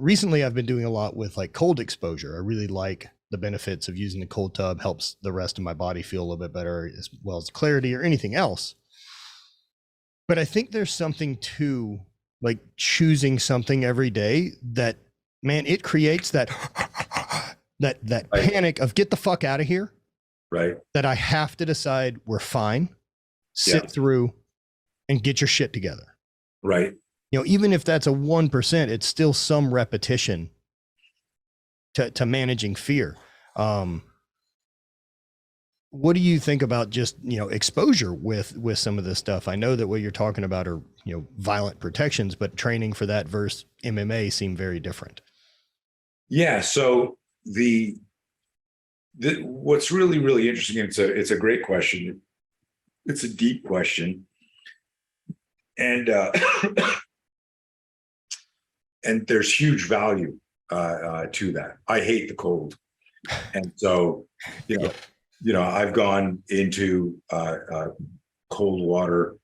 recently I've been doing a lot with like cold exposure. I really like the benefits of using the cold tub, helps the rest of my body feel a little bit better, as well as clarity or anything else. But I think there's something to like choosing something every day that, man, it creates that that panic of get the fuck out of here. Right. That I have to decide we're fine, sit through, and get your shit together. Right. You know, even if that's a 1%, it's still some repetition to managing fear. What do you think about just, you know, exposure with some of this stuff? I know that what you're talking about are, you know, violent protections, but training for that versus MMA seem very different. Yeah. So what's really, really interesting, and it's a great question. It's a deep question. And and there's huge value to that. I hate the cold. And so, you know, I've gone into cold water,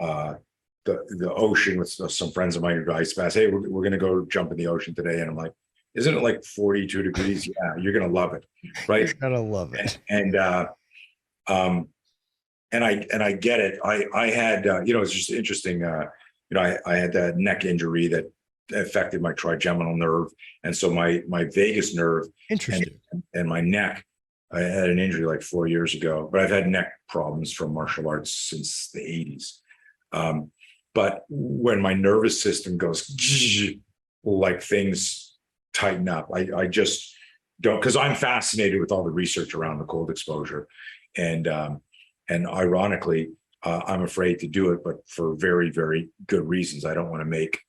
the ocean with some friends of mine who ice baths. Hey, we're going to go jump in the ocean today. And I'm like, isn't it like 42 degrees? Yeah, you're going to love it. Right. You're going to love it. And I get it. I had, you know, it's just interesting. You know, I had that neck injury that affected my trigeminal nerve. And so my vagus nerve and my neck, I had an injury like 4 years ago, but I've had neck problems from martial arts since the 80s. But when my nervous system goes, like things tighten up, I just don't, because I'm fascinated with all the research around the cold exposure. And ironically, I'm afraid to do it, but for very, very good reasons. I don't want to make,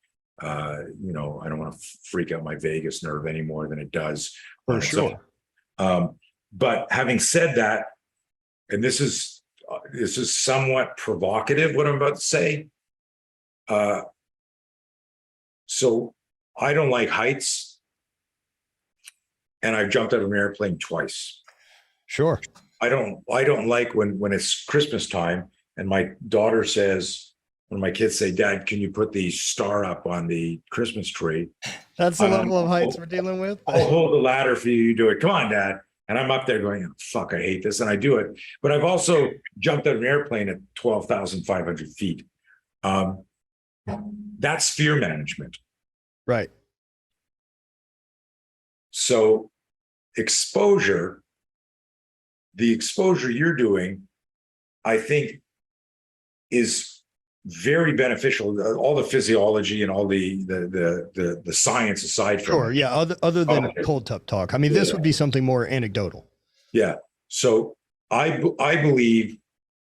you know, I don't want to freak out my vagus nerve any more than it does. For sure. But having said that, and this is somewhat provocative, what I'm about to say. So I don't like heights, and I've jumped out of an airplane twice. Sure. I don't like when it's Christmas time and my daughter says, when my kids say, Dad, can you put the star up on the Christmas tree? That's the level of heights we're dealing with. I'll hold the ladder for you. You do it. Come on, Dad. And I'm up there going, oh, fuck, I hate this. And I do it. But I've also jumped out of an airplane at 12,500 feet. That's fear management. Right. So exposure, the exposure you're doing, I think is very beneficial. All the physiology and all the science aside from sure, yeah. Other than cold tub talk, I mean, this would be something more anecdotal. Yeah. So I believe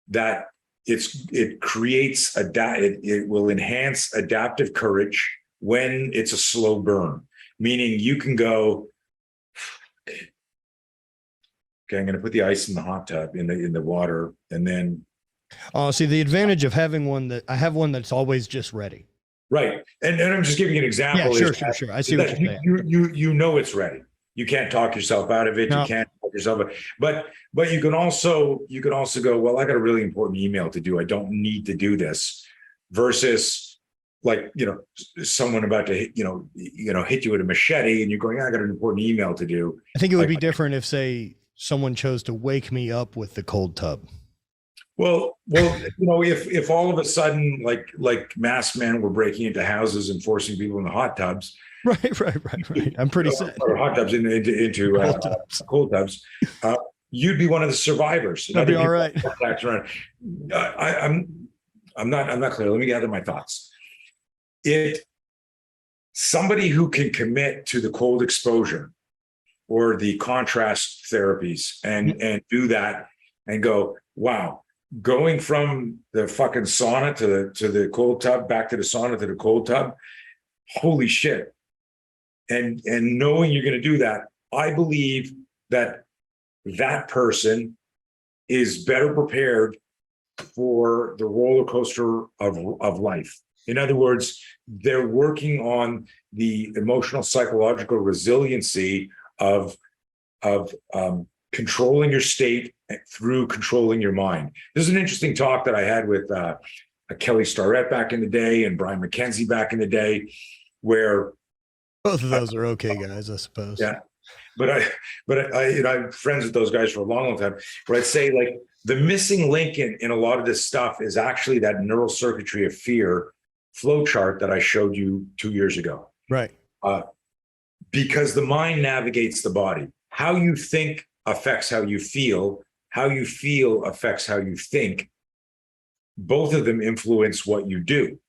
that it creates it will enhance adaptive courage when it's a slow burn, meaning you can go, okay, I'm going to put the ice in the hot tub in the water, and then. See, the advantage of having one I have one that's always just ready. Right. And I'm just giving you an example. Yeah, sure. I see what you're saying. You know it's ready. You can't talk yourself out of it. No. You can't talk yourself out. But you can also go, well, I got a really important email to do. I don't need to do this, versus like, you know, someone about to hit you with a machete and you're going, I got an important email to do. I think it would be different if, say, someone chose to wake me up with the cold tub. Well, you know, if all of a sudden, like masked men were breaking into houses and forcing people in the hot tubs, right. I'm pretty sad. Or hot tubs into cold tubs. You'd be one of the survivors. That'd be all right. I'm not clear. Let me gather my thoughts. Somebody who can commit to the cold exposure or the contrast therapies and do that and go, wow. Going from the fucking sauna to the cold tub, back to the sauna to the cold tub, holy shit. And knowing you're going to do that, I believe that person is better prepared for the roller coaster of life. In other words, they're working on the emotional, psychological resiliency of controlling your state through controlling your mind. This is an interesting talk that I had with Kelly Starrett back in the day and Brian McKenzie back in the day, where Both of those are okay, guys, I suppose. Yeah. But I'm friends with those guys for a long, long time. Where I'd say like the missing link in a lot of this stuff is actually that neural circuitry of fear flow chart that I showed you 2 years ago. Right. Because the mind navigates the body. How you think affects how you feel. How you feel affects how you think. Both of them influence what you do.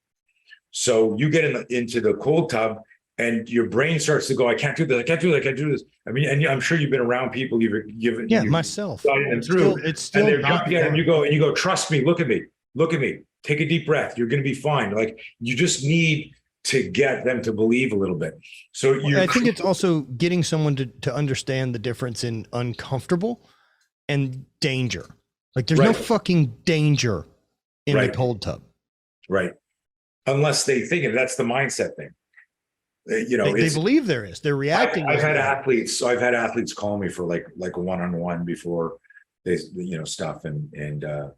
So you get into the cold tub and your brain starts to go, I can't do this, I can't do that, I can't do this. I mean, and I'm sure you've been around people you've myself. Them through, it's still and they're jumping at, and you go, trust me, look at me, take a deep breath, you're going to be fine. Like you just need to get them to believe a little bit. So I think it's also getting someone to understand the difference in uncomfortable and danger. Like there's no fucking danger in the cold tub. Right. Unless they think it. That's the mindset thing. You know, they believe there is. They're reacting. I've had athletes call me for like a one-on-one before they, stuff. So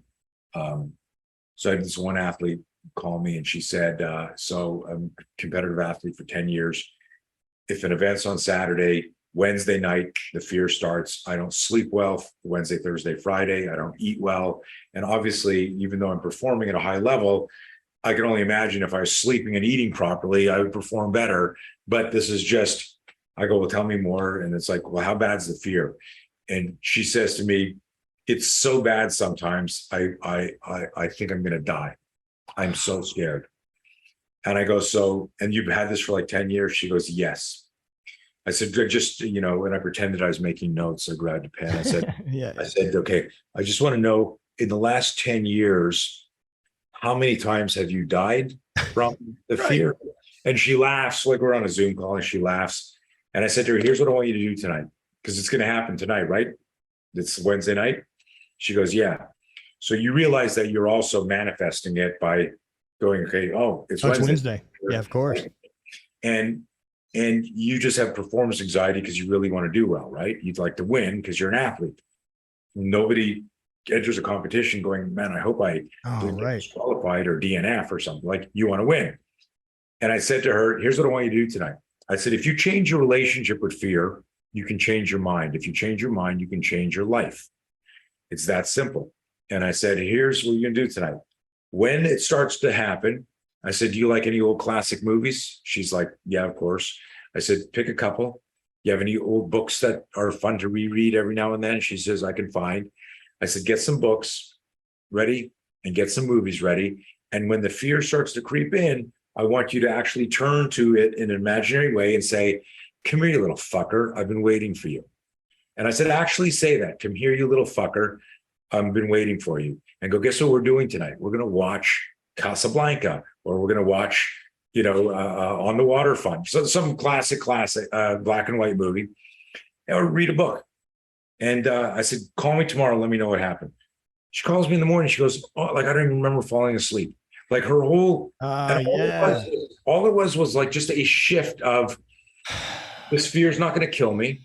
I had this one athlete call me and she said, so I'm a competitive athlete for 10 years. If an event's on Saturday, Wednesday night, the fear starts. I don't sleep well Wednesday, Thursday, Friday. I don't eat well. And obviously, even though I'm performing at a high level, I can only imagine if I was sleeping and eating properly, I would perform better. But this is just, I go, well, tell me more. And it's like, well, how bad's the fear? And she says to me, it's so bad sometimes. I think I'm going to die. I'm so scared. And I go, so, and you've had this for like 10 years? She goes, yes. I said, just, and I pretended I was making notes. I grabbed a pen. I said, I said, okay, I just want to know in the last 10 years, how many times have you died from the fear? And she laughs, like we're on a Zoom call, and she laughs. And I said to her, here's what I want you to do tonight, because it's going to happen tonight, right? It's Wednesday night. She goes, yeah. So you realize that you're also manifesting it by going, okay, it's Wednesday. Yeah, of course. And you just have performance anxiety because you really want to do well, right? You'd like to win because you're an athlete. Nobody enters a competition going, man, I hope I get qualified or DNF or something. Like, you want to win. And I said to her, here's what I want you to do tonight. I said, if you change your relationship with fear, you can change your mind. If you change your mind, you can change your life. It's that simple. And I said, here's what you're going to do tonight. When it starts to happen, I said, do you like any old classic movies? She's like, yeah, of course. I said, pick a couple. You have any old books that are fun to reread every now and then? She says, I can find. I said, get some books ready and get some movies ready. And when the fear starts to creep in, I want you to actually turn to it in an imaginary way and say, come here, you little fucker. I've been waiting for you. And I said, actually say that. Come here, you little fucker. I've been waiting for you. And go, guess what we're doing tonight? We're going to watch Casablanca, or we're going to watch, On the Waterfront. So some classic black and white movie, or read a book. And I said, call me tomorrow. Let me know what happened. She calls me in the morning. She goes, I don't even remember falling asleep. Like her whole, all it was like just a shift of, this fear is not going to kill me,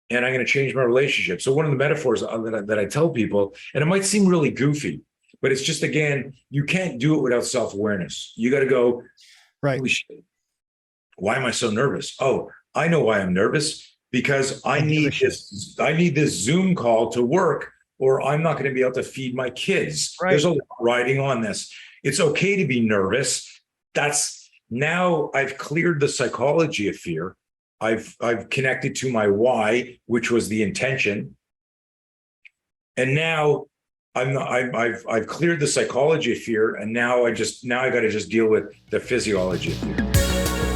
and I'm going to change my relationship. So one of the metaphors that I tell people, and it might seem really goofy, but it's just, again, you can't do it without self-awareness. You got to go, holy shit, why am I so nervous? Oh, I know why I'm nervous. Because I need this Zoom call to work, or I'm not going to be able to feed my kids. Right. There's a lot riding on this. It's okay to be nervous. Now I've cleared the psychology of fear. I've connected to my why, which was the intention. And now I've cleared the psychology of fear. And now I got to just deal with the physiology of fear.